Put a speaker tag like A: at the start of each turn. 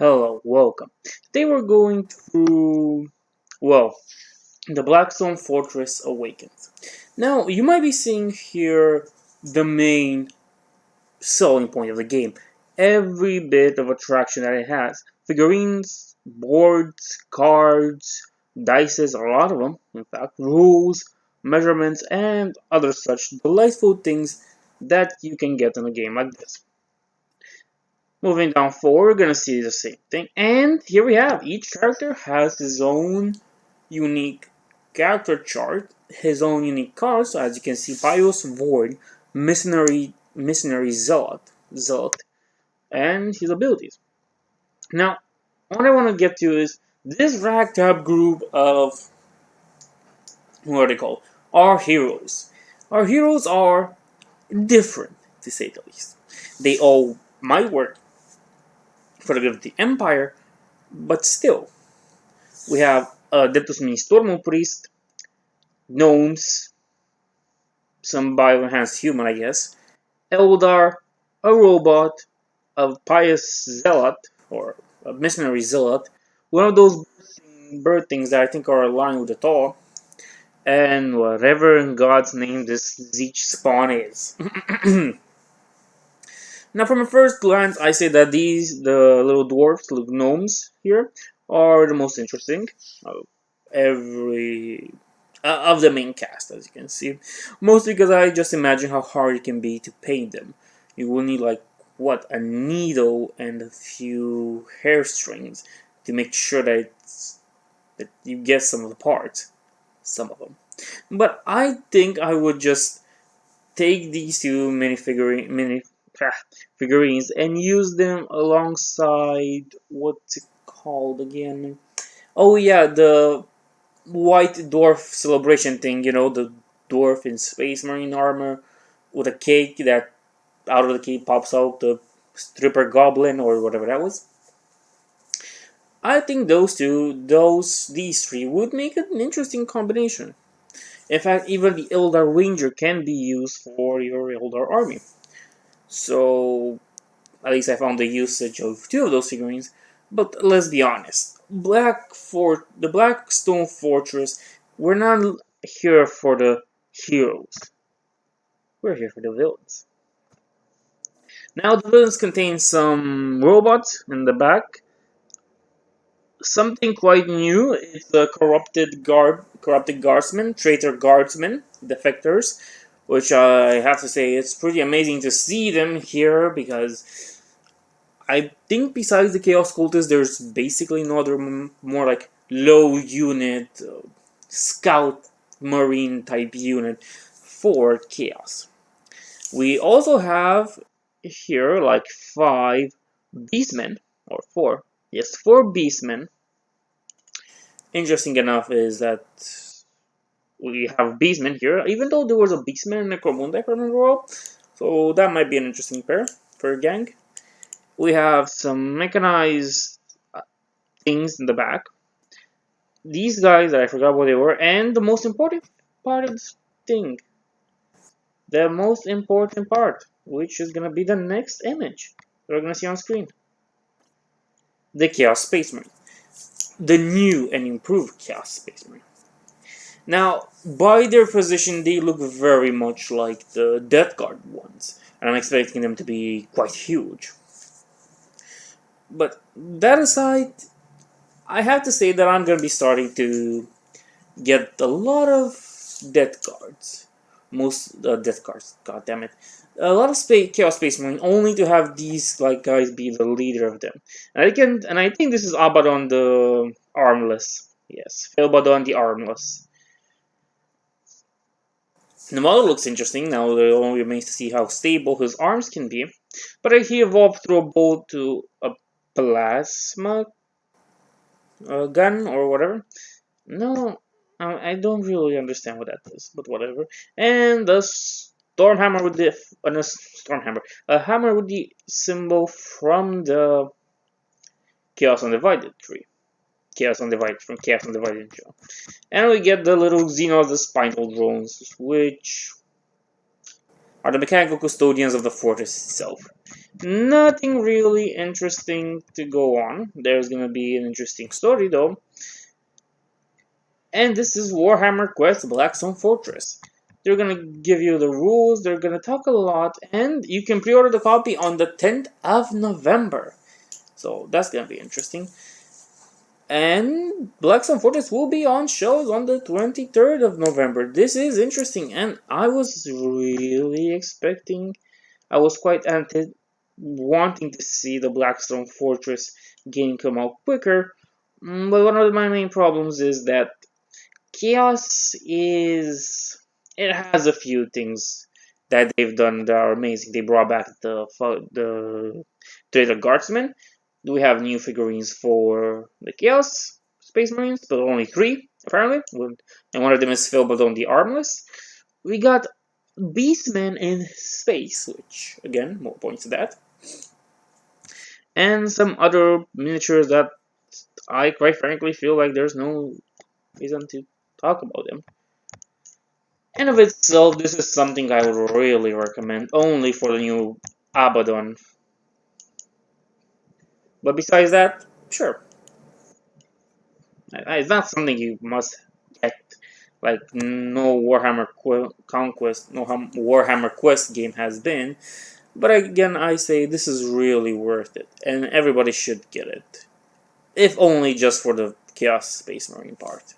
A: Hello, welcome. Today we're going through, well, the Blackstone Fortress Awakens. Now, you might be seeing here the main selling point of the game. Every bit of attraction that it has. Figurines, boards, cards, dices, a lot of them, in fact, rules, measurements, and other such delightful things that you can get in a game like this. Moving down forward, we're gonna see the same thing. And here we have, each character has his own unique character chart, his own unique cards. So as you can see, Pious Void, Missionary Zealot, and his abilities. Now, what I want to get to is this ragtag group of, what are they called? Our heroes. Our heroes are different, to say the least. They all might work for the good of the Empire, but still, we have Adeptus Ministormum Priest, Gnomes, some bio-enhanced human, I guess, Eldar, a robot, a pious zealot, or a missionary zealot, one of those bird things that I think are aligned with the Thor, and whatever in God's name this Zeech spawn is. Now, from a first glance, I say that the little dwarfs, little gnomes here, are the most interesting of of the main cast, as you can see. Mostly because I just imagine how hard it can be to paint them. You will need a needle and a few hair strings to make sure that you get some of the parts, some of them. But I think I would just take these two figurines and use them alongside what's it called again? Oh yeah, the white dwarf celebration thing. You know, the dwarf in space marine armor with a cake that out of the cake pops out the stripper goblin or whatever that was. I think these three would make an interesting combination. In fact, even the Eldar Ranger can be used for your Eldar army. So, at least I found the usage of two of those figurines. But let's be honest, the Blackstone Fortress, we're not here for the heroes. We're here for the villains. Now the villains contain some robots in the back. Something quite new is the corrupted guardsmen, traitor guardsmen, defectors, which I have to say it's pretty amazing to see them here because I think besides the Chaos Cultists, there's basically no other more like low unit, scout marine type unit for Chaos. We also have here like 5 beastmen, or 4. Yes, 4 beastmen. Interesting enough is that we have beastmen here, even though there was a beastman and Necromunda, if I remember well. So that might be an interesting pair for a gang. We have some mechanized things in the back. These guys, I forgot what they were, and the most important part of this thing. The most important part, which is going to be the next image that we're going to see on screen. The Chaos Space Marine. The new and improved Chaos Space Marine. Now, by their position, they look very much like the Death Guard ones, and I'm expecting them to be quite huge. But that aside, I have to say that I'm going to be starting to get a lot of Death Guards. Most Death Guards, god damn it. A lot of Chaos Space Marine, only to have these guys be the leader of them. And I think this is Abaddon the Armless. Yes, Abaddon the Armless. The model looks interesting. Now it only remains to see how stable his arms can be. But he evolved through a bolt to a plasma gun or whatever. No, I don't really understand what that is, but whatever. And the Stormhammer with the a hammer with the symbol from the Chaos Undivided tree. Chaos Undivided show. And we get the little Xenos, the Spinal Drones, which are the mechanical custodians of the fortress itself. Nothing really interesting to go on. There's gonna be an interesting story though. And this is Warhammer Quest Blackstone Fortress. They're gonna give you the rules, they're gonna talk a lot, and you can pre-order the copy on the 10th of November. So that's gonna be interesting. And Blackstone Fortress will be on shows on the 23rd of November. This is interesting, and I was really expecting, I was quite wanting to see the Blackstone Fortress game come out quicker. But one of my main problems is that Chaos is, it has a few things that they've done that are amazing. They brought back the Trader Guardsmen. We have new figurines for the Chaos Space Marines, but only 3 apparently, and one of them is filled but only armless. We got Beastmen in space, which again, more points to that, and some other miniatures that I quite frankly feel like there's no reason to talk about them. And of itself, this is something I would really recommend, only for the new Abaddon. But besides that, sure. It's not something you must get. Like, no Warhammer Conquest, no Warhammer Quest game has been. But again, I say this is really worth it, and everybody should get it. If only just for the Chaos Space Marine part.